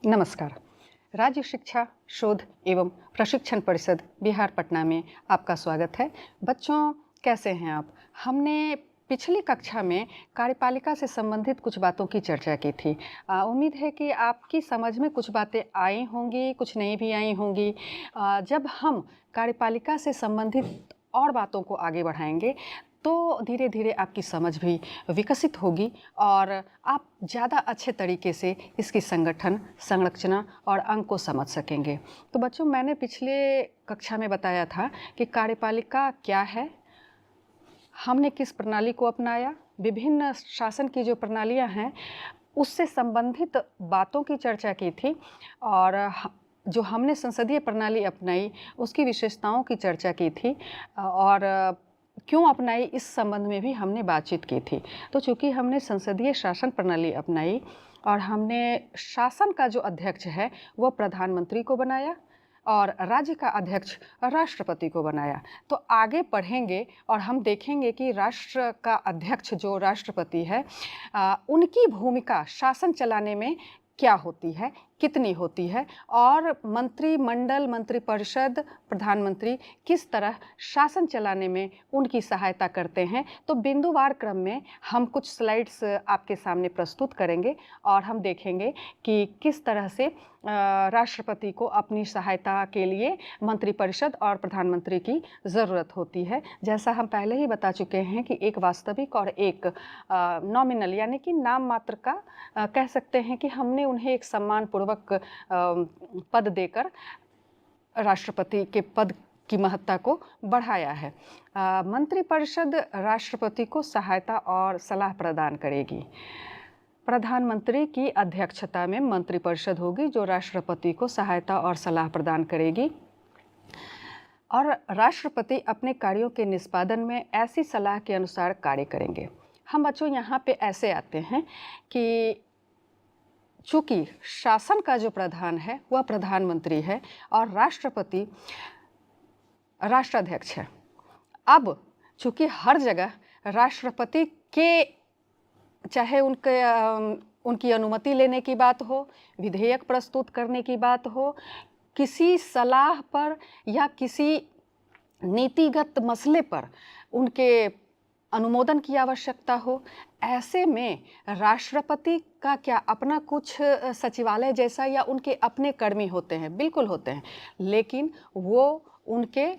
नमस्कार। राज्य शिक्षा शोध एवं प्रशिक्षण परिषद बिहार पटना में आपका स्वागत है। बच्चों, कैसे हैं आप? हमने पिछली कक्षा में कार्यपालिका से संबंधित कुछ बातों की चर्चा की थी। उम्मीद है कि आपकी समझ में कुछ बातें आई होंगी, कुछ नहीं भी आई होंगी। जब हम कार्यपालिका से संबंधित और बातों को आगे बढ़ाएंगे तो धीरे धीरे आपकी समझ भी विकसित होगी और आप ज़्यादा अच्छे तरीके से इसकी संगठन, संरचना और अंग को समझ सकेंगे। तो बच्चों, मैंने पिछले कक्षा में बताया था कि कार्यपालिका क्या है, हमने किस प्रणाली को अपनाया, विभिन्न शासन की जो प्रणालियां हैं उससे संबंधित बातों की चर्चा की थी और जो हमने संसदीय प्रणाली अपनाई उसकी विशेषताओं की चर्चा की थी और क्यों अपनाई इस संबंध में भी हमने बातचीत की थी। तो चूँकि हमने संसदीय शासन प्रणाली अपनाई और हमने शासन का जो अध्यक्ष है वो प्रधानमंत्री को बनाया और राज्य का अध्यक्ष राष्ट्रपति को बनाया, तो आगे बढ़ेंगे और हम देखेंगे कि राष्ट्र का अध्यक्ष जो राष्ट्रपति है उनकी भूमिका शासन चलाने में क्या होती है, कितनी होती है और मंत्रिमंडल, मंत्रिपरिषद, प्रधानमंत्री किस तरह शासन चलाने में उनकी सहायता करते हैं। तो बिंदुवार क्रम में हम कुछ स्लाइड्स आपके सामने प्रस्तुत करेंगे और हम देखेंगे कि किस तरह से राष्ट्रपति को अपनी सहायता के लिए मंत्रिपरिषद और प्रधानमंत्री की ज़रूरत होती है। जैसा हम पहले ही बता चुके हैं कि एक वास्तविक और एक नॉमिनल यानी कि नाम मात्र का कह सकते हैं कि हमने उन्हें एक सम्मानपूर्वक पद देकर राष्ट्रपति के पद की महत्ता को बढ़ाया है। मंत्रिपरिषद राष्ट्रपति को सहायता और सलाह प्रदान करेगी। प्रधानमंत्री की अध्यक्षता में मंत्रिपरिषद होगी जो राष्ट्रपति को सहायता और सलाह प्रदान करेगी और राष्ट्रपति अपने कार्यों के निष्पादन में ऐसी सलाह के अनुसार कार्य करेंगे। हम बच्चों यहाँ पे ऐसे आते हैं कि चूँकि शासन का जो प्रधान है वह प्रधानमंत्री है और राष्ट्रपति राष्ट्राध्यक्ष है। अब चूँकि हर जगह राष्ट्रपति के चाहे उनकी अनुमति लेने की बात हो, विधेयक प्रस्तुत करने की बात हो, किसी सलाह पर या किसी नीतिगत मसले पर उनके अनुमोदन की आवश्यकता हो, ऐसे में राष्ट्रपति का क्या अपना कुछ सचिवालय जैसा या उनके अपने कर्मी होते हैं? बिल्कुल होते हैं, लेकिन वो उनके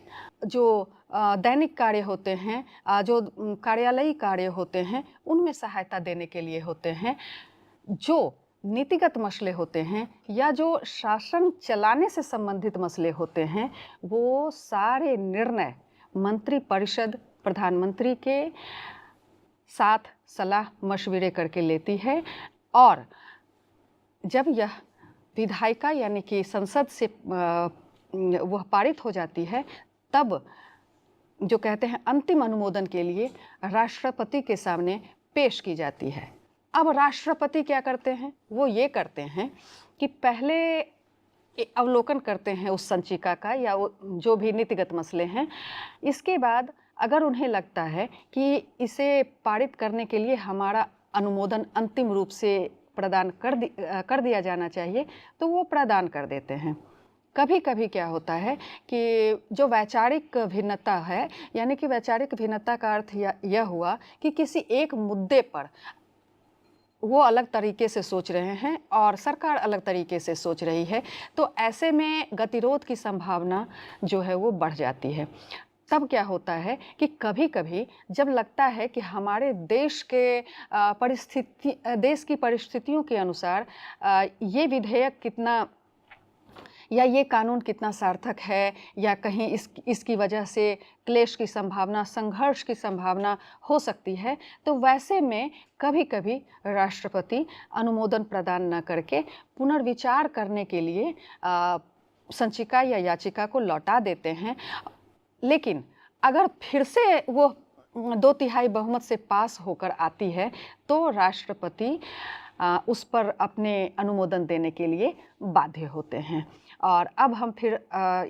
जो दैनिक कार्य होते हैं, जो कार्यालयी कार्य होते हैं, उनमें सहायता देने के लिए होते हैं। जो नीतिगत मसले होते हैं या जो शासन चलाने से संबंधित मसले होते हैं, वो सारे निर्णय मंत्रिपरिषद प्रधानमंत्री के साथ सलाह मशविरे करके लेती है और जब यह विधायिका यानी कि संसद से वह पारित हो जाती है तब जो कहते हैं अंतिम अनुमोदन के लिए राष्ट्रपति के सामने पेश की जाती है। अब राष्ट्रपति क्या करते हैं? वो ये करते हैं कि पहले अवलोकन करते हैं उस संचिका का या जो भी नीतिगत मसले हैं। इसके बाद अगर उन्हें लगता है कि इसे पारित करने के लिए हमारा अनुमोदन अंतिम रूप से प्रदान कर दिया जाना चाहिए तो वो प्रदान कर देते हैं। कभी कभी क्या होता है कि जो वैचारिक भिन्नता है, यानी कि वैचारिक भिन्नता का अर्थ यह हुआ कि किसी एक मुद्दे पर वो अलग तरीके से सोच रहे हैं और सरकार अलग तरीके से सोच रही है, तो ऐसे में गतिरोध की संभावना जो है वो बढ़ जाती है। तब क्या होता है कि कभी कभी जब लगता है कि हमारे देश की परिस्थितियों के अनुसार ये विधेयक कितना या ये कानून कितना सार्थक है या कहीं इसकी वजह से क्लेश की संभावना, संघर्ष की संभावना हो सकती है, तो वैसे में कभी कभी राष्ट्रपति अनुमोदन प्रदान न करके पुनर्विचार करने के लिए संचिका या याचिका को लौटा देते हैं। लेकिन अगर फिर से वो 2/3 बहुमत से पास होकर आती है तो राष्ट्रपति उस पर अपने अनुमोदन देने के लिए बाध्य होते हैं। और अब हम फिर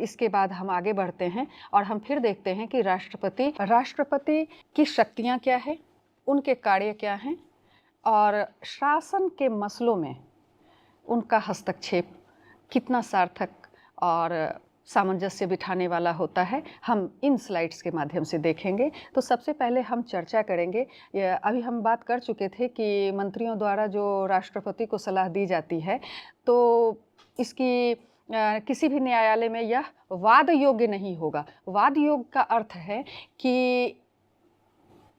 इसके बाद हम आगे बढ़ते हैं और हम फिर देखते हैं कि राष्ट्रपति की शक्तियां क्या है, उनके कार्य क्या हैं और शासन के मसलों में उनका हस्तक्षेप कितना सार्थक और सामंजस्य बिठाने वाला होता है, हम इन स्लाइड्स के माध्यम से देखेंगे। तो सबसे पहले हम चर्चा करेंगे, अभी हम बात कर चुके थे कि मंत्रियों द्वारा जो राष्ट्रपति को सलाह दी जाती है, तो इसकी किसी भी न्यायालय में यह वाद योग्य नहीं होगा। वाद योग्य का अर्थ है कि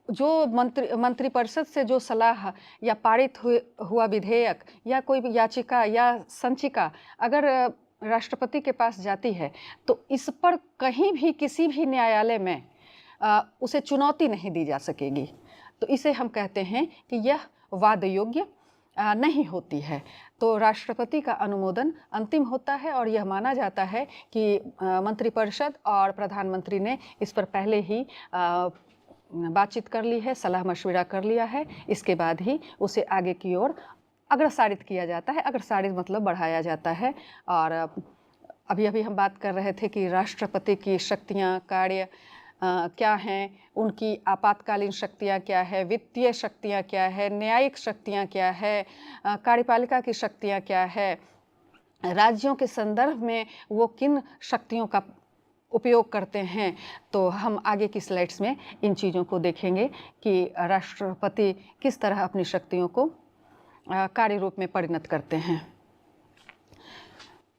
जो मंत्रिपरिषद से जो सलाह या पारित हुआ विधेयक या कोई भी याचिका या संचिका अगर राष्ट्रपति के पास जाती है, तो इस पर कहीं भी किसी भी न्यायालय में उसे चुनौती नहीं दी जा सकेगी। तो इसे हम कहते हैं कि यह वाद योग्य नहीं होती है। तो राष्ट्रपति का अनुमोदन अंतिम होता है और यह माना जाता है कि मंत्रिपरिषद और प्रधानमंत्री ने इस पर पहले ही बातचीत कर ली है, सलाह मशविरा कर लिया है, इसके बाद ही उसे आगे की ओर अग्रसारित किया जाता है। अग्रसारित मतलब बढ़ाया जाता है। और अभी अभी हम बात कर रहे थे कि राष्ट्रपति की शक्तियाँ, कार्य क्या हैं, उनकी आपातकालीन शक्तियाँ क्या है, वित्तीय शक्तियाँ क्या है, न्यायिक शक्तियाँ क्या है, कार्यपालिका की शक्तियाँ क्या है, राज्यों के संदर्भ में वो किन शक्तियों का उपयोग करते हैं। तो हम आगे की स्लाइड्स में इन चीज़ों को देखेंगे कि राष्ट्रपति किस तरह अपनी शक्तियों को कार्य रूप में परिणत करते हैं।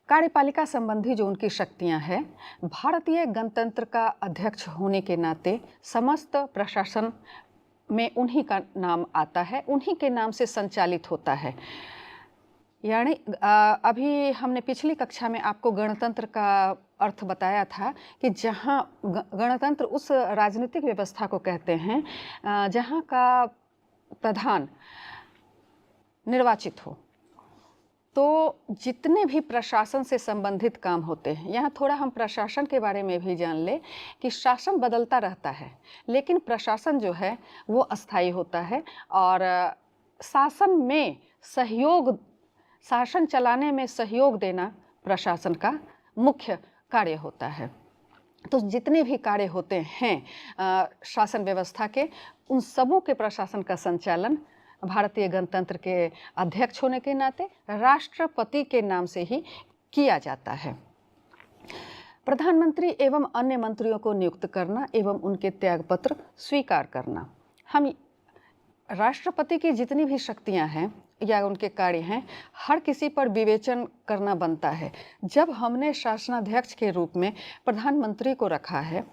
कार्यपालिका संबंधी जो उनकी शक्तियां हैं, भारतीय गणतंत्र का अध्यक्ष होने के नाते समस्त प्रशासन में उन्हीं का नाम आता है, उन्हीं के नाम से संचालित होता है। यानी अभी हमने पिछली कक्षा में आपको गणतंत्र का अर्थ बताया था कि जहां गणतंत्र उस राजनीतिक व्यवस्था को कहते हैं जहां का प्रधान निर्वाचित हो। तो जितने भी प्रशासन से संबंधित काम होते हैं, यहाँ थोड़ा हम प्रशासन के बारे में भी जान लें कि शासन बदलता रहता है, लेकिन प्रशासन जो है वो अस्थायी होता है और शासन में सहयोग, शासन चलाने में सहयोग देना प्रशासन का मुख्य कार्य होता है। तो जितने भी कार्य होते हैं शासन व्यवस्था के, उन सबों के प्रशासन का संचालन भारतीय गणतंत्र के अध्यक्ष होने के नाते राष्ट्रपति के नाम से ही किया जाता है। प्रधानमंत्री एवं अन्य मंत्रियों को नियुक्त करना एवं उनके त्यागपत्र स्वीकार करना, हम राष्ट्रपति की जितनी भी शक्तियां हैं या उनके कार्य हैं, हर किसी पर विवेचन करना बनता है। जब हमने शासनाध्यक्ष के रूप में प्रधानमंत्री को रखा है,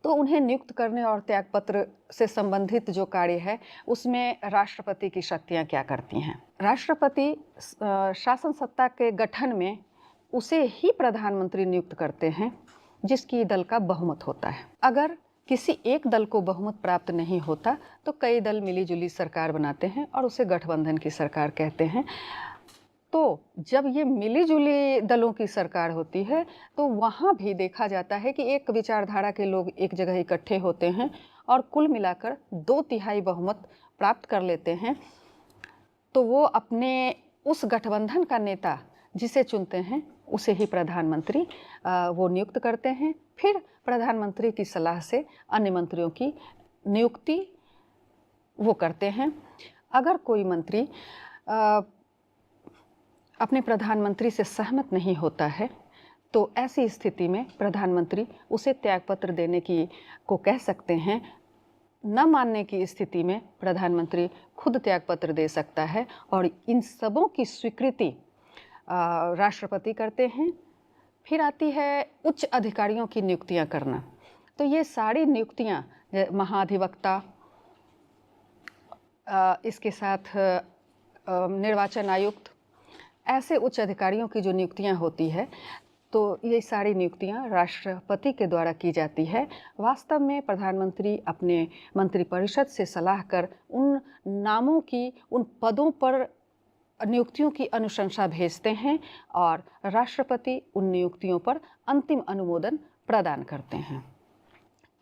तो उन्हें नियुक्त करने और त्यागपत्र से संबंधित जो कार्य है उसमें राष्ट्रपति की शक्तियां क्या करती हैं। राष्ट्रपति शासन सत्ता के गठन में उसे ही प्रधानमंत्री नियुक्त करते हैं जिसकी दल का बहुमत होता है। अगर किसी एक दल को बहुमत प्राप्त नहीं होता तो कई दल मिलीजुली सरकार बनाते हैं और उसे गठबंधन की सरकार कहते हैं। तो जब ये मिलीजुली दलों की सरकार होती है तो वहाँ भी देखा जाता है कि एक विचारधारा के लोग एक जगह इकट्ठे होते हैं और कुल मिलाकर 2/3 बहुमत प्राप्त कर लेते हैं। तो वो अपने उस गठबंधन का नेता जिसे चुनते हैं उसे ही प्रधानमंत्री वो नियुक्त करते हैं। फिर प्रधानमंत्री की सलाह से अन्य मंत्रियों की नियुक्ति वो करते हैं। अगर कोई मंत्री अपने प्रधानमंत्री से सहमत नहीं होता है तो ऐसी स्थिति में प्रधानमंत्री उसे त्यागपत्र देने को कह सकते हैं। न मानने की स्थिति में प्रधानमंत्री खुद त्यागपत्र दे सकता है और इन सबों की स्वीकृति राष्ट्रपति करते हैं। फिर आती है उच्च अधिकारियों की नियुक्तियां करना। तो ये सारी नियुक्तियां महाधिवक्ता, इसके साथ निर्वाचन आयुक्त, ऐसे उच्च अधिकारियों की जो नियुक्तियां होती है, तो ये सारी नियुक्तियां राष्ट्रपति के द्वारा की जाती है। वास्तव में प्रधानमंत्री अपने मंत्रिपरिषद से सलाह कर उन नामों की, उन पदों पर नियुक्तियों की अनुशंसा भेजते हैं और राष्ट्रपति उन नियुक्तियों पर अंतिम अनुमोदन प्रदान करते हैं।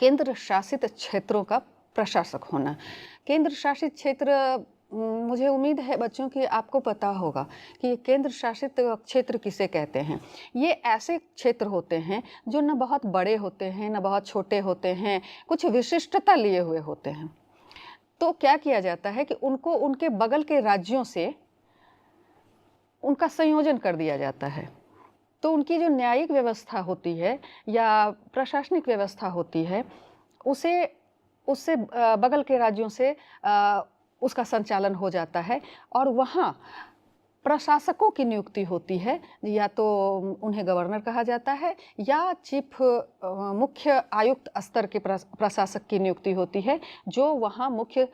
केंद्र शासित क्षेत्रों का प्रशासक होना। केंद्र शासित क्षेत्र, मुझे उम्मीद है बच्चों कि आपको पता होगा कि केंद्र शासित क्षेत्र किसे कहते हैं। ये ऐसे क्षेत्र होते हैं जो न बहुत बड़े होते हैं न बहुत छोटे होते हैं, कुछ विशिष्टता लिए हुए होते हैं। तो क्या किया जाता है कि उनको उनके बगल के राज्यों से उनका संयोजन कर दिया जाता है। तो उनकी जो न्यायिक व्यवस्था होती है या प्रशासनिक व्यवस्था होती है, उसे उससे बगल के राज्यों से उसका संचालन हो जाता है और वहाँ प्रशासकों की नियुक्ति होती है, या तो उन्हें गवर्नर कहा जाता है या चीफ मुख्य आयुक्त स्तर के प्रशासक की नियुक्ति होती है, जो वहाँ मुख्य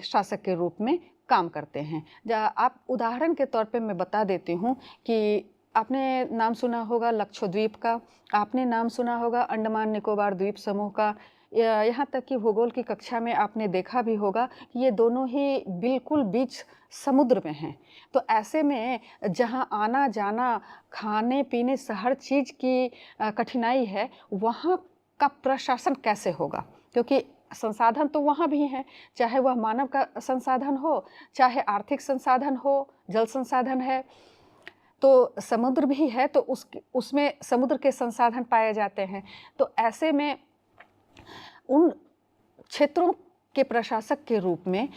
शासक के रूप में काम करते हैं। आप उदाहरण के तौर पे मैं बता देती हूँ कि आपने नाम सुना होगा लक्षद्वीप का, आपने नाम सुना होगा अंडमान निकोबार द्वीप समूह का, यहाँ तक कि भूगोल की कक्षा में आपने देखा भी होगा कि ये दोनों ही बिल्कुल बीच समुद्र में हैं। तो ऐसे में जहाँ आना जाना, खाने पीने से हर चीज़ की कठिनाई है, वहाँ का प्रशासन कैसे होगा? क्योंकि संसाधन तो वहाँ भी हैं, चाहे वह मानव का संसाधन हो, चाहे आर्थिक संसाधन हो, जल संसाधन है, तो समुद्र भी है, तो उसमें समुद्र के संसाधन पाए जाते हैं। तो ऐसे में उन क्षेत्रों के प्रशासक के रूप में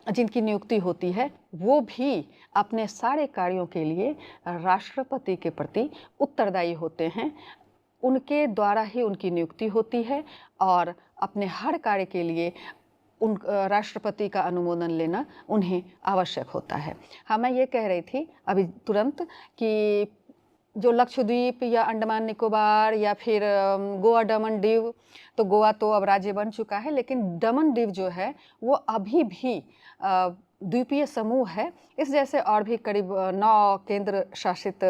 जिनकी नियुक्ति होती है, वो भी अपने सारे कार्यों के लिए राष्ट्रपति के प्रति उत्तरदायी होते हैं। उनके द्वारा ही उनकी नियुक्ति होती है और अपने हर कार्य के लिए उन राष्ट्रपति का अनुमोदन लेना उन्हें आवश्यक होता है। हाँ, मैं ये कह रही थी अभी तुरंत कि जो लक्षद्वीप या अंडमान निकोबार या फिर गोवा दमन दीव, तो गोवा तो अब राज्य बन चुका है, लेकिन दमन दीव जो है वो अभी भी द्वीपीय समूह है। इस जैसे और भी करीब 9 केंद्र शासित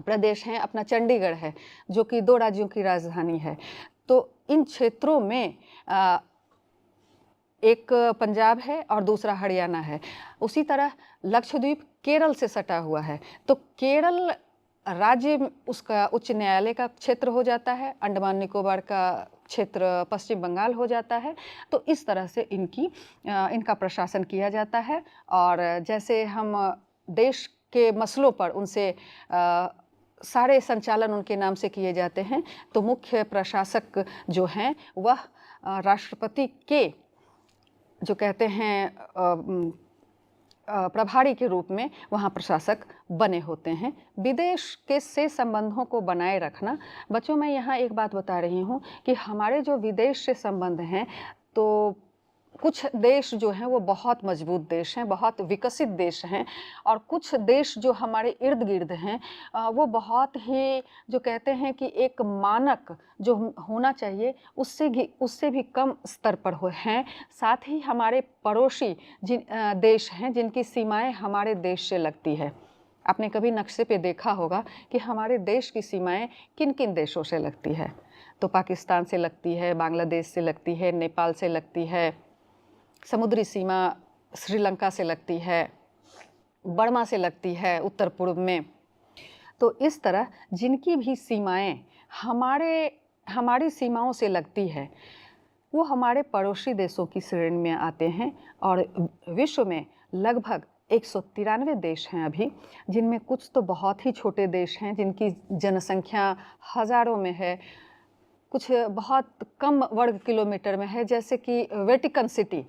प्रदेश हैं। अपना चंडीगढ़ है जो कि 2 राज्यों की राजधानी है। तो इन क्षेत्रों में एक पंजाब है और दूसरा हरियाणा है। उसी तरह लक्षद्वीप केरल से सटा हुआ है, तो केरल राज्य उसका उच्च न्यायालय का क्षेत्र हो जाता है, अंडमान निकोबार का क्षेत्र पश्चिम बंगाल हो जाता है। तो इस तरह से इनका प्रशासन किया जाता है और जैसे हम देश के मसलों पर उनसे सारे संचालन उनके नाम से किए जाते हैं, तो मुख्य प्रशासक जो हैं वह राष्ट्रपति के जो कहते हैं प्रभारी के रूप में वहाँ प्रशासक बने होते हैं। विदेश के से संबंधों को बनाए रखना, बच्चों मैं यहाँ एक बात बता रही हूँ कि हमारे जो विदेश से संबंध हैं, तो कुछ देश जो हैं वो बहुत मजबूत देश हैं, बहुत विकसित देश हैं, और कुछ देश जो हमारे इर्द गिर्द हैं वो बहुत ही जो कहते हैं कि एक मानक जो होना चाहिए उससे भी कम स्तर पर हैं। साथ ही हमारे पड़ोसी देश हैं जिनकी सीमाएं हमारे देश से लगती है। आपने कभी नक्शे पे देखा होगा कि हमारे देश की सीमाएं किन किन देशों से लगती है? तो पाकिस्तान से लगती है, बांग्लादेश से लगती है, नेपाल से लगती है, समुद्री सीमा श्रीलंका से लगती है, बर्मा से लगती है उत्तर पूर्व में। तो इस तरह जिनकी भी सीमाएं हमारी सीमाओं से लगती है, वो हमारे पड़ोसी देशों की श्रेणी में आते हैं। और विश्व में लगभग 193 देश हैं अभी, जिनमें कुछ तो बहुत ही छोटे देश हैं जिनकी जनसंख्या हज़ारों में है, कुछ बहुत कम वर्ग किलोमीटर में है, जैसे कि वेटिकन सिटी,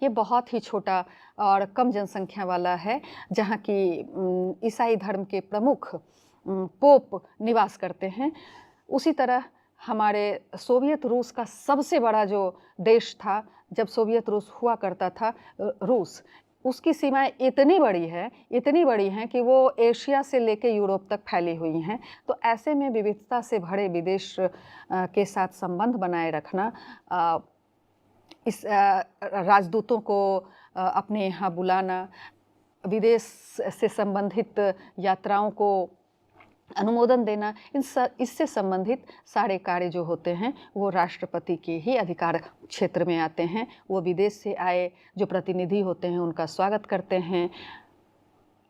ये बहुत ही छोटा और कम जनसंख्या वाला है, जहाँ की ईसाई धर्म के प्रमुख पोप निवास करते हैं। उसी तरह हमारे सोवियत रूस का सबसे बड़ा जो देश था, जब सोवियत रूस हुआ करता था, रूस, उसकी सीमाएं इतनी बड़ी हैं कि वो एशिया से लेके यूरोप तक फैली हुई हैं। तो ऐसे में विविधता से भरे विदेश के साथ संबंध बनाए रखना, इस राजदूतों को अपने यहाँ बुलाना, विदेश से संबंधित यात्राओं को अनुमोदन देना, इससे संबंधित सारे कार्य जो होते हैं वो राष्ट्रपति के ही अधिकार क्षेत्र में आते हैं। वो विदेश से आए जो प्रतिनिधि होते हैं उनका स्वागत करते हैं,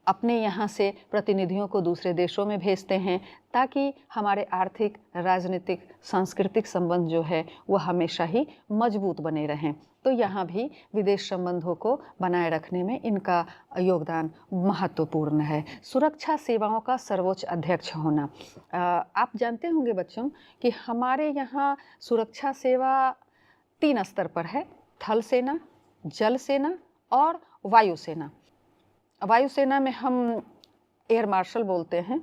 अपने यहाँ से प्रतिनिधियों को दूसरे देशों में भेजते हैं, ताकि हमारे आर्थिक, राजनीतिक, सांस्कृतिक संबंध जो है वो हमेशा ही मजबूत बने रहें। तो यहाँ भी विदेश संबंधों को बनाए रखने में इनका योगदान महत्वपूर्ण है। सुरक्षा सेवाओं का सर्वोच्च अध्यक्ष होना, आप जानते होंगे बच्चों कि हमारे यहाँ सुरक्षा सेवा 3 स्तर पर है: थल सेना, जल सेना और वायु सेना। वायुसेना में हम एयर मार्शल बोलते हैं,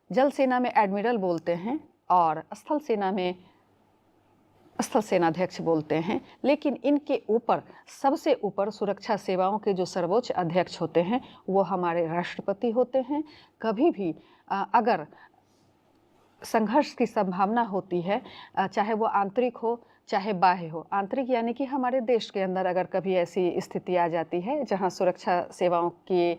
जल सेना में एडमिरल बोलते हैं और स्थल सेना में स्थल सेनाध्यक्ष बोलते हैं। लेकिन इनके ऊपर सबसे ऊपर सुरक्षा सेवाओं के जो सर्वोच्च अध्यक्ष होते हैं वो हमारे राष्ट्रपति होते हैं। कभी भी अगर संघर्ष की संभावना होती है, चाहे वो आंतरिक हो चाहे बाह्य हो, आंतरिक यानी कि हमारे देश के अंदर अगर कभी ऐसी स्थिति आ जाती है जहां सुरक्षा सेवाओं की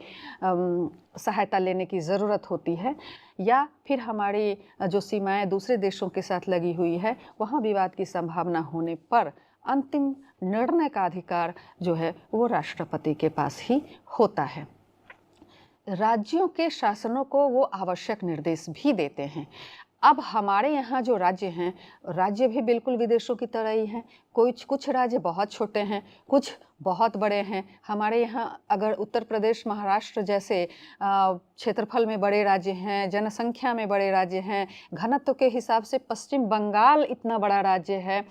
सहायता लेने की ज़रूरत होती है, या फिर हमारी जो सीमाएं दूसरे देशों के साथ लगी हुई है वहाँ विवाद की संभावना होने पर अंतिम निर्णय का अधिकार जो है वो राष्ट्रपति के पास ही होता है। राज्यों के शासनों को वो आवश्यक निर्देश भी देते हैं। अब हमारे यहाँ जो राज्य हैं, राज्य भी बिल्कुल विदेशों की तरह ही हैं। कुछ राज्य बहुत छोटे हैं, कुछ बहुत बड़े हैं। हमारे यहाँ अगर उत्तर प्रदेश, महाराष्ट्र जैसे क्षेत्रफल में बड़े राज्य हैं, जनसंख्या में बड़े राज्य हैं, घनत्व के हिसाब से पश्चिम बंगाल इतना बड़ा राज्य है,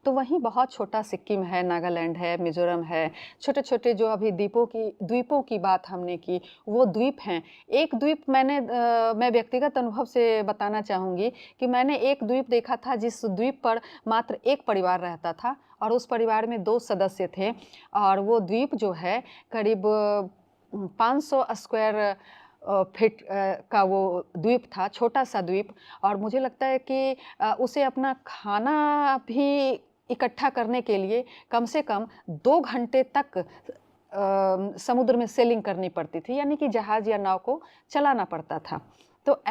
तो वहीं बहुत छोटा सिक्किम है, नागालैंड है, मिज़ोरम है। छोटे छोटे जो अभी द्वीपों की बात हमने की, वो द्वीप हैं। एक द्वीप मैं व्यक्तिगत अनुभव से बताना चाहूँगी कि मैंने एक द्वीप देखा था जिस द्वीप पर मात्र एक परिवार रहता था और उस परिवार में 2 सदस्य थे, और वो द्वीप जो है करीब 500 स्क्वायर फीट का वो द्वीप था, छोटा सा द्वीप। और मुझे लगता है कि उसे अपना खाना भी इकट्ठा करने के लिए कम से कम 2 घंटे तक समुद्र में सेलिंग करनी पड़ती थी, यानी कि जहाज़ या नाव को चलाना पड़ता था। तो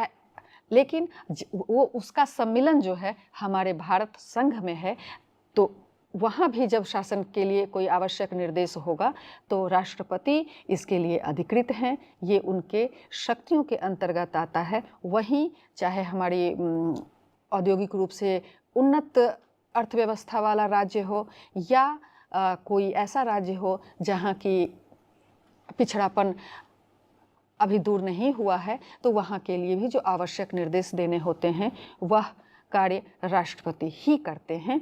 लेकिन वो उसका सम्मिलन जो है हमारे भारत संघ में है, तो वहाँ भी जब शासन के लिए कोई आवश्यक निर्देश होगा तो राष्ट्रपति इसके लिए अधिकृत हैं, ये उनके शक्तियों के अंतर्गत आता है। वहीं चाहे हमारी औद्योगिक रूप से उन्नत अर्थव्यवस्था वाला राज्य हो या कोई ऐसा राज्य हो जहाँ की पिछड़ापन अभी दूर नहीं हुआ है, तो वहाँ के लिए भी जो आवश्यक निर्देश देने होते हैं वह कार्य राष्ट्रपति ही करते हैं।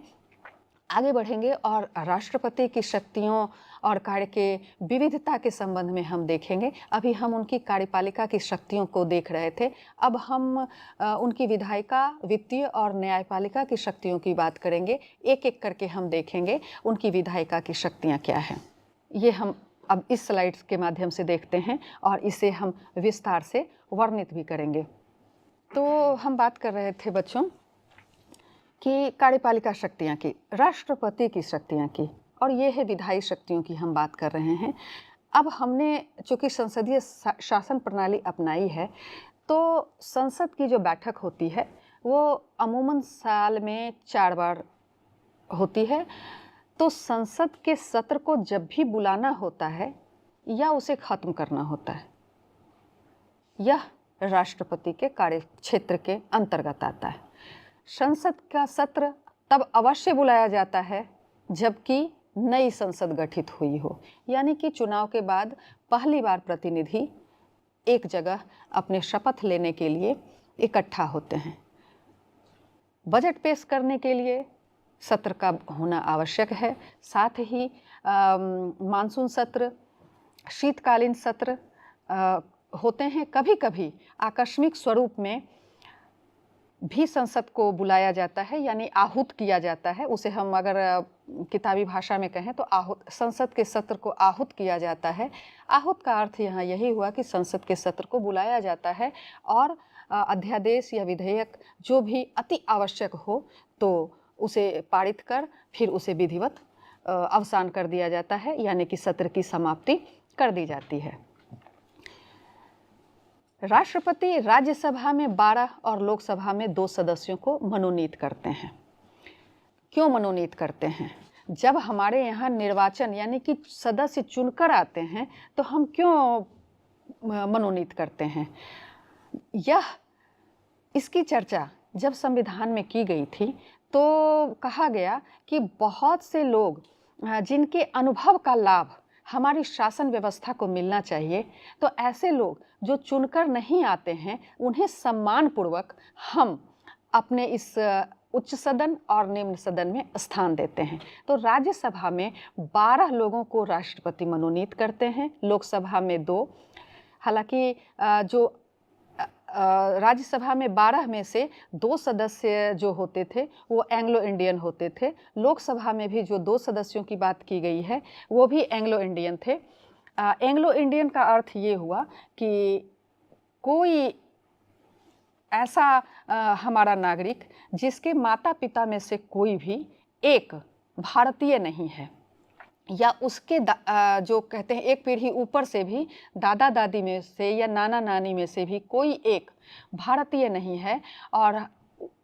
आगे बढ़ेंगे और राष्ट्रपति की शक्तियों और कार्य के विविधता के संबंध में हम देखेंगे। अभी हम उनकी कार्यपालिका की शक्तियों को देख रहे थे, अब हम उनकी विधायिका, वित्तीय और न्यायपालिका की शक्तियों की बात करेंगे। एक एक करके हम देखेंगे उनकी विधायिका की शक्तियाँ क्या हैं। ये हम अब इस स्लाइड्स के माध्यम से देखते हैं और इसे हम विस्तार से वर्णित भी करेंगे। तो हम बात कर रहे थे बच्चों कि कार्यपालिका शक्तियाँ की, राष्ट्रपति की शक्तियाँ की, और ये है विधायी शक्तियों की हम बात कर रहे हैं। अब हमने चूँकि संसदीय शासन प्रणाली अपनाई है, तो संसद की जो बैठक होती है वो अमूमन साल में 4 बार होती है। तो संसद के सत्र को जब भी बुलाना होता है या उसे ख़त्म करना होता है, यह राष्ट्रपति के कार्य क्षेत्र के अंतर्गत आता है। संसद का सत्र तब अवश्य बुलाया जाता है जबकि नई संसद गठित हुई हो, यानी कि चुनाव के बाद पहली बार प्रतिनिधि एक जगह अपने शपथ लेने के लिए इकट्ठा होते हैं। बजट पेश करने के लिए सत्र का होना आवश्यक है। साथ ही मानसून सत्र, शीतकालीन सत्र होते हैं। कभी कभी आकस्मिक स्वरूप में भी संसद को बुलाया जाता है, यानी आहूत किया जाता है। उसे हम अगर किताबी भाषा में कहें तो संसद के सत्र को आहूत किया जाता है। आहूत का अर्थ यहाँ यही हुआ कि संसद के सत्र को बुलाया जाता है और अध्यादेश या विधेयक जो भी अति आवश्यक हो तो उसे पारित कर फिर उसे विधिवत अवसान कर दिया जाता है, यानी कि सत्र की समाप्ति कर दी जाती है। राष्ट्रपति राज्यसभा में 12 और लोकसभा में 2 सदस्यों को मनोनीत करते हैं। क्यों मनोनीत करते हैं? जब हमारे यहाँ निर्वाचन यानी कि सदस्य चुनकर आते हैं तो हम क्यों मनोनीत करते हैं? इसकी चर्चा जब संविधान में की गई थी तो कहा गया कि बहुत से लोग जिनके अनुभव का लाभ हमारी शासन व्यवस्था को मिलना चाहिए, तो ऐसे लोग जो चुनकर नहीं आते हैं उन्हें सम्मानपूर्वक हम अपने इस उच्च सदन और निम्न सदन में स्थान देते हैं। तो राज्यसभा में 12 लोगों को राष्ट्रपति मनोनीत करते हैं, लोकसभा में 2। हालांकि जो राज्यसभा में 12 में से 2 सदस्य जो होते थे वो एंग्लो इंडियन होते थे। लोकसभा में भी जो 2 सदस्यों की बात की गई है वो भी एंग्लो इंडियन थे। एंग्लो इंडियन का अर्थ ये हुआ कि कोई ऐसा हमारा नागरिक जिसके माता पिता में से कोई भी एक भारतीय नहीं है, या उसके जो कहते हैं एक पीढ़ी ऊपर से भी दादा दादी में से या नाना नानी में से भी कोई एक भारतीय नहीं है, और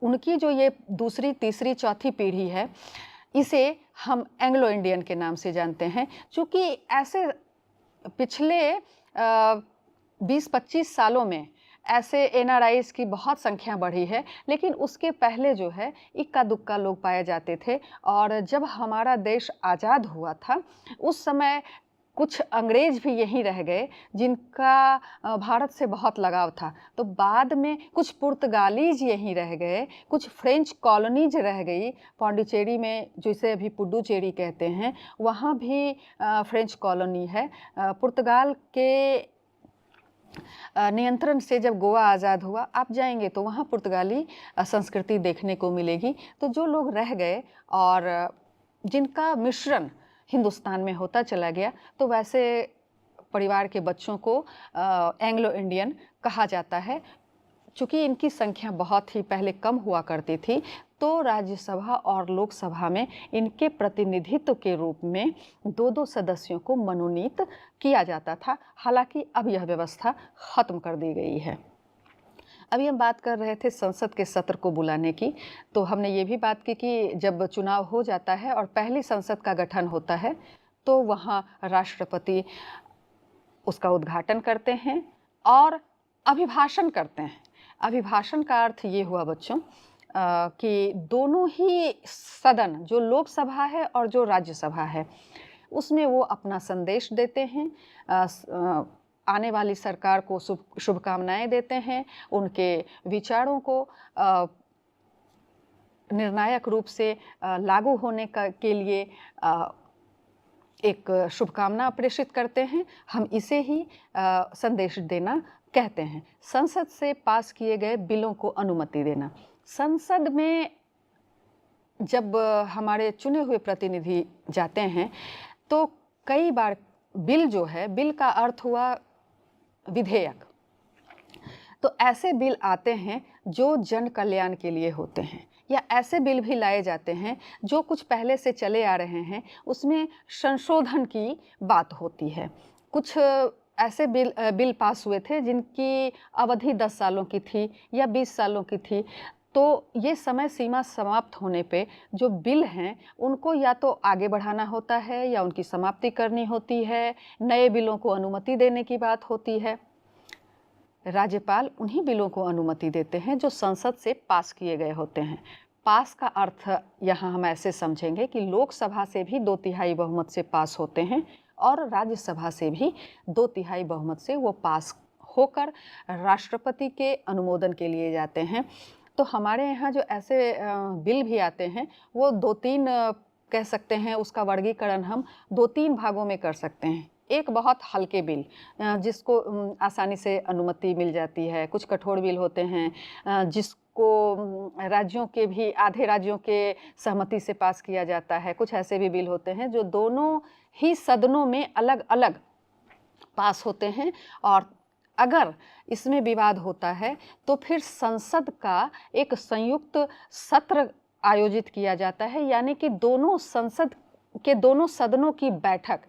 उनकी जो ये दूसरी तीसरी चौथी पीढ़ी है इसे हम एंग्लो इंडियन के नाम से जानते हैं। चूँकि ऐसे पिछले 20-25 सालों में ऐसे एनआरआईज़ की बहुत संख्या बढ़ी है, लेकिन उसके पहले जो है इक्का दुक्का लोग पाए जाते थे। और जब हमारा देश आज़ाद हुआ था उस समय कुछ अंग्रेज भी यहीं रह गए जिनका भारत से बहुत लगाव था। तो बाद में कुछ पुर्तगालीज यहीं रह गए, कुछ फ्रेंच कॉलोनीज रह गई। पौंडीचेरी में जिसे अभी पुडुचेरी कहते हैं वहाँ भी फ्रेंच कॉलोनी है। पुर्तगाल के नियंत्रण से जब गोवा आज़ाद हुआ, आप जाएंगे तो वहाँ पुर्तगाली संस्कृति देखने को मिलेगी। तो जो लोग रह गए और जिनका मिश्रण हिंदुस्तान में होता चला गया, तो वैसे परिवार के बच्चों को एंग्लो इंडियन कहा जाता है। चूँकि इनकी संख्या बहुत ही पहले कम हुआ करती थी, तो राज्यसभा और लोकसभा में इनके प्रतिनिधित्व के रूप में 2-2 सदस्यों को मनोनीत किया जाता था। हालांकि अब यह व्यवस्था ख़त्म कर दी गई है। अभी हम बात कर रहे थे संसद के सत्र को बुलाने की, तो हमने ये भी बात की कि जब चुनाव हो जाता है और पहली संसद का गठन होता है तो वहाँ राष्ट्रपति उसका उद्घाटन करते हैं और अभिभाषण करते हैं। अभिभाषण का अर्थ ये हुआ बच्चों कि दोनों ही सदन, जो लोकसभा है और जो राज्यसभा है, उसमें वो अपना संदेश देते हैं, आने वाली सरकार को शुभकामनाएं देते हैं, उनके विचारों को निर्णायक रूप से लागू होने के लिए एक शुभकामना प्रेषित करते हैं। हम इसे ही संदेश देना कहते हैं। संसद से पास किए गए बिलों को अनुमति देना। संसद में जब हमारे चुने हुए प्रतिनिधि जाते हैं तो कई बार बिल जो है, बिल का अर्थ हुआ विधेयक, तो ऐसे बिल आते हैं जो जन कल्याण के लिए होते हैं, या ऐसे बिल भी लाए जाते हैं जो कुछ पहले से चले आ रहे हैं, उसमें संशोधन की बात होती है। कुछ ऐसे बिल पास हुए थे जिनकी अवधि 10 सालों की थी या 20 सालों की थी। तो ये समय सीमा समाप्त होने पे जो बिल हैं उनको या तो आगे बढ़ाना होता है या उनकी समाप्ति करनी होती है, नए बिलों को अनुमति देने की बात होती है। राज्यपाल उन्हीं बिलों को अनुमति देते हैं जो संसद से पास किए गए होते हैं। पास का अर्थ यहाँ हम ऐसे समझेंगे कि लोकसभा से भी 2/3 बहुमत से पास होते हैं और राज्यसभा से भी 2/3 बहुमत से वो पास होकर राष्ट्रपति के अनुमोदन के लिए जाते हैं। तो हमारे यहाँ जो ऐसे बिल भी आते हैं वो 2-3 कह सकते हैं, उसका वर्गीकरण हम 2-3 भागों में कर सकते हैं। एक बहुत हल्के बिल जिसको आसानी से अनुमति मिल जाती है, कुछ कठोर बिल होते हैं जिसको राज्यों के भी, आधे राज्यों के सहमति से पास किया जाता है। कुछ ऐसे भी बिल होते हैं जो दोनों ही सदनों में अलग अलग पास होते हैं, और अगर इसमें विवाद होता है तो फिर संसद का एक संयुक्त सत्र आयोजित किया जाता है, यानी कि दोनों संसद के दोनों सदनों की बैठक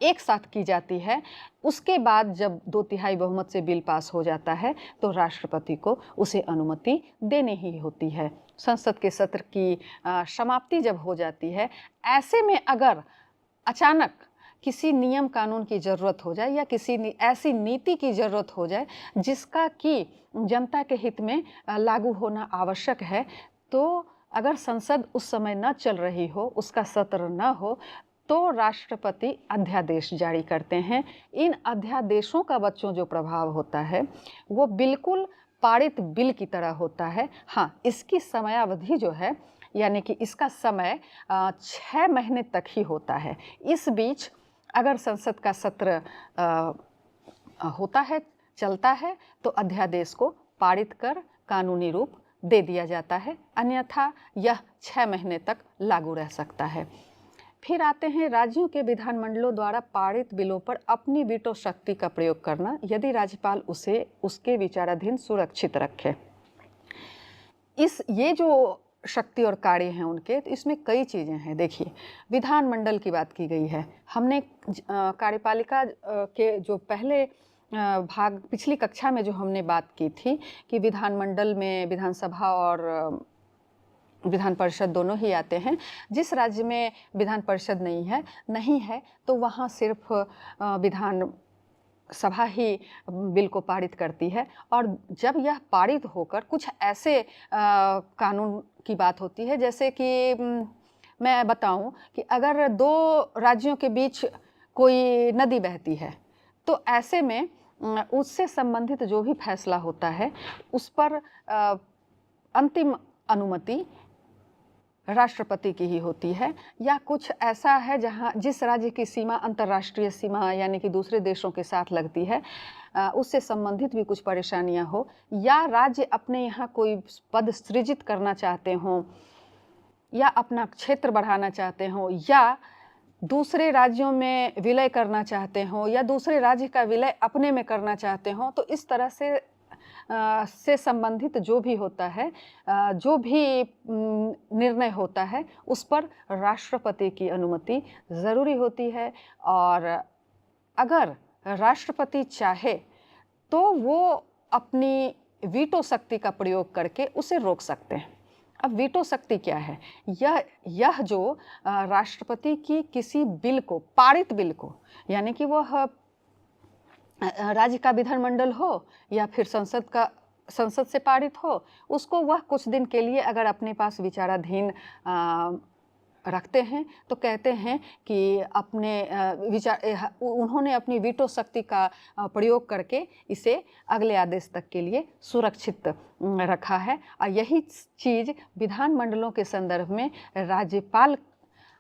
एक साथ की जाती है। उसके बाद जब 2/3 बहुमत से बिल पास हो जाता है तो राष्ट्रपति को उसे अनुमति देनी ही होती है। संसद के सत्र की समाप्ति जब हो जाती है, ऐसे में अगर अचानक किसी नियम कानून की ज़रूरत हो जाए या किसी ऐसी नीति की ज़रूरत हो जाए जिसका कि जनता के हित में लागू होना आवश्यक है, तो अगर संसद उस समय न चल रही हो, उसका सत्र न हो, तो राष्ट्रपति अध्यादेश जारी करते हैं। इन अध्यादेशों का बच्चों जो प्रभाव होता है वो बिल्कुल पारित बिल की तरह होता है। हाँ, इसकी समयावधि जो है यानी कि इसका समय 6 महीने तक ही होता है। इस बीच अगर संसद का सत्र होता है, चलता है, तो अध्यादेश को पारित कर कानूनी रूप दे दिया जाता है, अन्यथा यह 6 महीने तक लागू रह सकता है। फिर आते हैं राज्यों के विधानमंडलों द्वारा पारित बिलों पर अपनी वीटो शक्ति का प्रयोग करना, यदि राज्यपाल उसे उसके विचाराधीन सुरक्षित रखे। ये जो शक्ति और कार्य हैं उनके, तो इसमें कई चीज़ें हैं। देखिए, विधानमंडल की बात की गई है। हमने कार्यपालिका के जो पहले भाग पिछली कक्षा में जो हमने बात की थी कि विधानमंडल में विधानसभा और विधान परिषद दोनों ही आते हैं। जिस राज्य में विधान परिषद नहीं है तो वहाँ सिर्फ विधान सभा ही बिल को पारित करती है। और जब यह पारित होकर कुछ ऐसे कानून की बात होती है, जैसे कि मैं बताऊं कि अगर 2 राज्यों के बीच कोई नदी बहती है, तो ऐसे में उससे संबंधित जो भी फैसला होता है उस पर अंतिम अनुमति राष्ट्रपति की ही होती है। या कुछ ऐसा है जहाँ जिस राज्य की सीमा अंतर्राष्ट्रीय सीमा यानी कि दूसरे देशों के साथ लगती है, उससे संबंधित भी कुछ परेशानियां हो, या राज्य अपने यहाँ कोई पद सृजित करना चाहते हों, या अपना क्षेत्र बढ़ाना चाहते हों, या दूसरे राज्यों में विलय करना चाहते हों, या दूसरे राज्य का विलय अपने में करना चाहते हों, तो इस तरह से संबंधित जो भी होता है, जो भी निर्णय होता है, उस पर राष्ट्रपति की अनुमति ज़रूरी होती है। और अगर राष्ट्रपति चाहे तो वो अपनी वीटो शक्ति का प्रयोग करके उसे रोक सकते हैं। अब वीटो शक्ति क्या है? यह जो राष्ट्रपति की किसी बिल को, पारित बिल को, यानी कि वह राज्य का विधानमंडल हो या फिर संसद से पारित हो, उसको वह कुछ दिन के लिए अगर अपने पास विचाराधीन रखते हैं तो कहते हैं कि उन्होंने अपनी वीटो शक्ति का प्रयोग करके इसे अगले आदेश तक के लिए सुरक्षित रखा है। और यही चीज़ विधानमंडलों के संदर्भ में राज्यपाल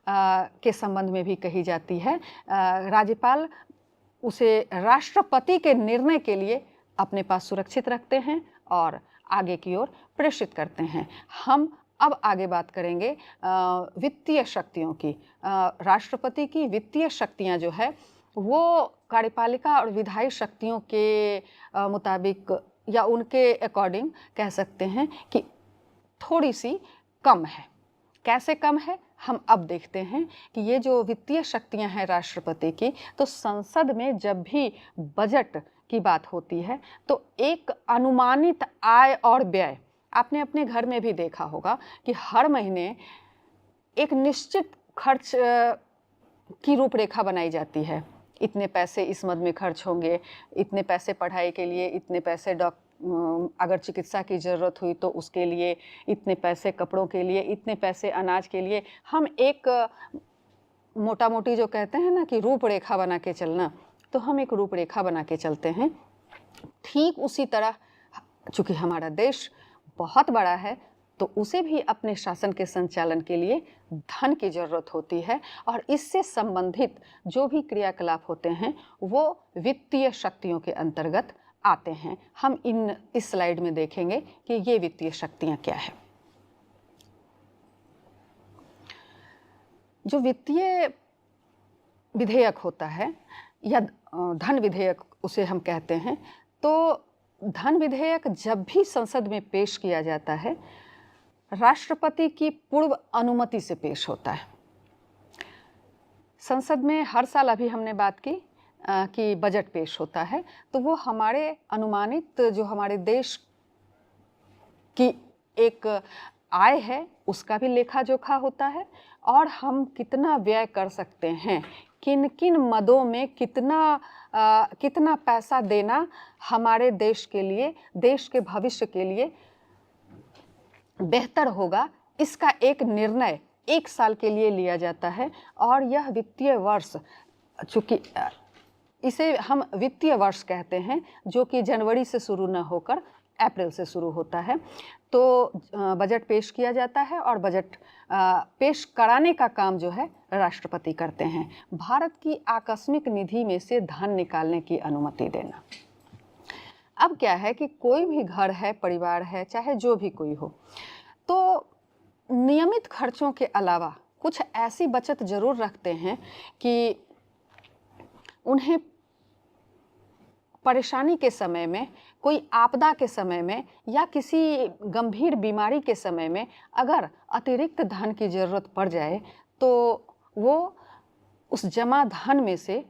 के संबंध में भी कही जाती है। राज्यपाल उसे राष्ट्रपति के निर्णय के लिए अपने पास सुरक्षित रखते हैं और आगे की ओर प्रेषित करते हैं। हम अब आगे बात करेंगे वित्तीय शक्तियों की। राष्ट्रपति की वित्तीय शक्तियां जो है वो कार्यपालिका और विधायी शक्तियों के मुताबिक या उनके अकॉर्डिंग कह सकते हैं कि थोड़ी सी कम है। कैसे कम है, हम अब देखते हैं कि ये जो वित्तीय शक्तियां हैं राष्ट्रपति की, तो संसद में जब भी बजट की बात होती है तो एक अनुमानित आय और व्यय, आपने अपने घर में भी देखा होगा कि हर महीने एक निश्चित खर्च की रूपरेखा बनाई जाती है। इतने पैसे इस मद में खर्च होंगे, इतने पैसे पढ़ाई के लिए, इतने पैसे अगर चिकित्सा की ज़रूरत हुई तो उसके लिए, इतने पैसे कपड़ों के लिए, इतने पैसे अनाज के लिए। हम एक मोटा मोटी जो कहते हैं ना कि रूपरेखा बना के चलना, तो हम एक रूपरेखा बना के चलते हैं। ठीक उसी तरह चूँकि हमारा देश बहुत बड़ा है तो उसे भी अपने शासन के संचालन के लिए धन की ज़रूरत होती है, और इससे संबंधित जो भी क्रियाकलाप होते हैं वो वित्तीय शक्तियों के अंतर्गत आते हैं। हम इस स्लाइड में देखेंगे कि ये वित्तीय शक्तियाँ क्या है। जो वित्तीय विधेयक होता है या धन विधेयक उसे हम कहते हैं, तो धन विधेयक जब भी संसद में पेश किया जाता है, राष्ट्रपति की पूर्व अनुमति से पेश होता है। संसद में हर साल, अभी हमने बात की कि बजट पेश होता है, तो वो हमारे अनुमानित जो हमारे देश की एक आय है उसका भी लेखा जोखा होता है, और हम कितना व्यय कर सकते हैं, किन किन मदों में कितना पैसा देना हमारे देश के लिए, देश के भविष्य के लिए बेहतर होगा, इसका एक निर्णय 1 साल के लिए लिया जाता है। और यह वित्तीय वर्ष, चूँकि इसे हम वित्तीय वर्ष कहते हैं, जो कि जनवरी से शुरू न होकर अप्रैल से शुरू होता है। तो बजट पेश किया जाता है और बजट पेश कराने का काम जो है राष्ट्रपति करते हैं। भारत की आकस्मिक निधि में से धन निकालने की अनुमति देना। अब क्या है कि कोई भी घर है, परिवार है, चाहे जो भी कोई हो, तो नियमित खर्चों के अलावा कुछ ऐसी बचत जरूर रखते हैं कि उन्हें परेशानी के समय में, कोई आपदा के समय में या किसी गंभीर बीमारी के समय में अगर अतिरिक्त धन की ज़रूरत पड़ जाए तो वो उस जमा धन में से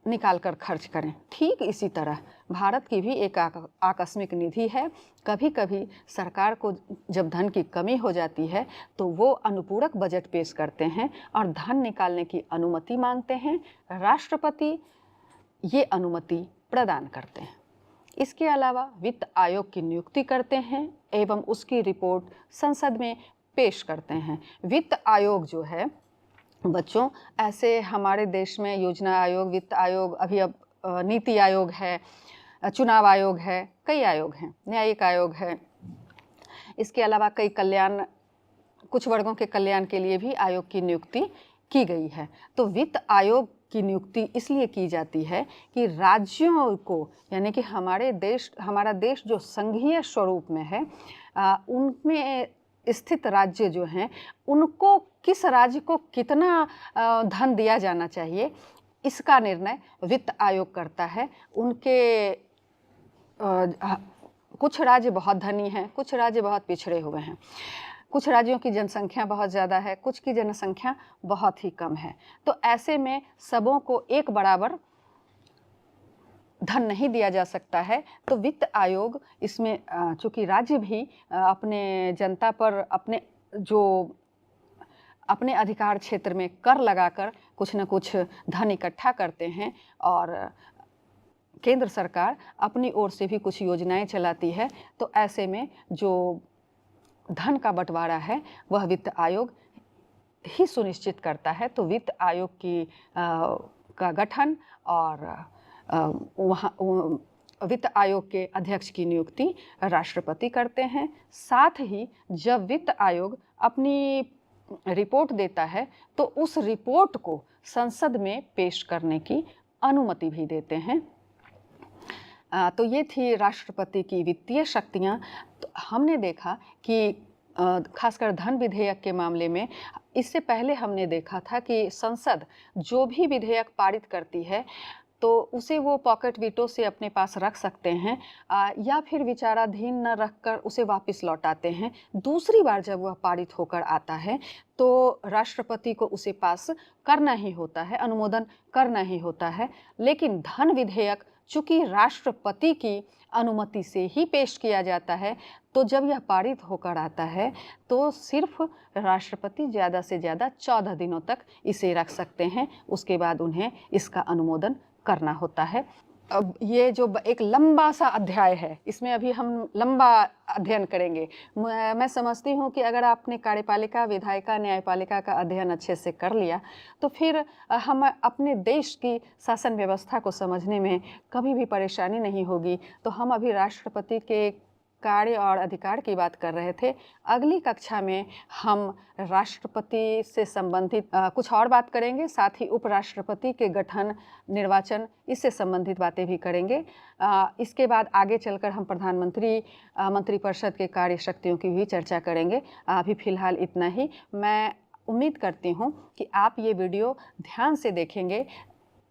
निकाल कर खर्च करें। ठीक इसी तरह भारत की भी एक आकस्मिक निधि है। कभी कभी सरकार को जब धन की कमी हो जाती है तो वो अनुपूरक बजट पेश करते हैं और धन निकालने की अनुमति मांगते हैं। राष्ट्रपति ये अनुमति प्रदान करते हैं। इसके अलावा वित्त आयोग की नियुक्ति करते हैं एवं उसकी रिपोर्ट संसद में पेश करते हैं। वित्त आयोग जो है बच्चों, ऐसे हमारे देश में योजना आयोग, वित्त आयोग, अभी अब नीति आयोग है, चुनाव आयोग है, कई आयोग हैं, न्यायिक आयोग है। इसके अलावा कई कुछ वर्गों के कल्याण के लिए भी आयोग की नियुक्ति की गई है। तो वित्त आयोग की नियुक्ति इसलिए की जाती है कि राज्यों को, यानी कि हमारा देश जो संघीय स्वरूप में है, उनमें स्थित राज्य जो हैं उनको किस राज्य को कितना धन दिया जाना चाहिए, इसका निर्णय वित्त आयोग करता है। कुछ राज्य बहुत धनी हैं, कुछ राज्य बहुत पिछड़े हुए हैं, कुछ राज्यों की जनसंख्या बहुत ज़्यादा है, कुछ की जनसंख्या बहुत ही कम है। तो ऐसे में सबों को एक बराबर धन नहीं दिया जा सकता है। तो वित्त आयोग इसमें चूँकि राज्य भी अपने जनता पर अपने अधिकार क्षेत्र में कर लगाकर कुछ न कुछ धन इकट्ठा करते हैं और केंद्र सरकार अपनी ओर से भी कुछ योजनाएं चलाती है। तो ऐसे में जो धन का बंटवारा है वह वित्त आयोग ही सुनिश्चित करता है। तो वित्त आयोग का गठन और वित्त आयोग के अध्यक्ष की नियुक्ति राष्ट्रपति करते हैं। साथ ही जब वित्त आयोग अपनी रिपोर्ट देता है तो उस रिपोर्ट को संसद में पेश करने की अनुमति भी देते हैं। तो ये थी राष्ट्रपति की वित्तीय शक्तियाँ। तो हमने देखा कि खासकर धन विधेयक के मामले में इससे पहले हमने देखा था कि संसद जो भी विधेयक पारित करती है तो उसे वो पॉकेट वीटो से अपने पास रख सकते हैं या फिर विचाराधीन न रखकर उसे वापस लौटाते हैं। दूसरी बार जब वह पारित होकर आता है तो राष्ट्रपति को उसे पास करना ही होता है, अनुमोदन करना ही होता है। लेकिन धन विधेयक चूँकि राष्ट्रपति की अनुमति से ही पेश किया जाता है, तो जब यह पारित होकर आता है तो सिर्फ राष्ट्रपति ज़्यादा से ज़्यादा 14 दिनों तक इसे रख सकते हैं। उसके बाद उन्हें इसका अनुमोदन करना होता है। अब ये जो एक लंबा सा अध्याय है, इसमें अभी हम लंबा अध्ययन करेंगे। मैं समझती हूँ कि अगर आपने कार्यपालिका, विधायिका, न्यायपालिका का अध्ययन अच्छे से कर लिया तो फिर हम अपने देश की शासन व्यवस्था को समझने में कभी भी परेशानी नहीं होगी। तो हम अभी राष्ट्रपति के कार्य और अधिकार की बात कर रहे थे। अगली कक्षा में हम राष्ट्रपति से संबंधित कुछ और बात करेंगे, साथ ही उपराष्ट्रपति के गठन, निर्वाचन, इससे संबंधित बातें भी करेंगे। इसके बाद आगे चलकर हम प्रधानमंत्री मंत्रिपरिषद के कार्य शक्तियों की भी चर्चा करेंगे। अभी फ़िलहाल इतना ही। मैं उम्मीद करती हूँ कि आप ये वीडियो ध्यान से देखेंगे,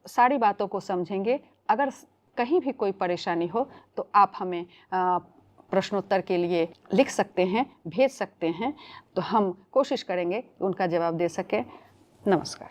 सारी बातों को समझेंगे। अगर कहीं भी कोई परेशानी हो तो आप हमें प्रश्नोत्तर के लिए लिख सकते हैं, भेज सकते हैं, तो हम कोशिश करेंगे उनका जवाब दे सकें। नमस्कार।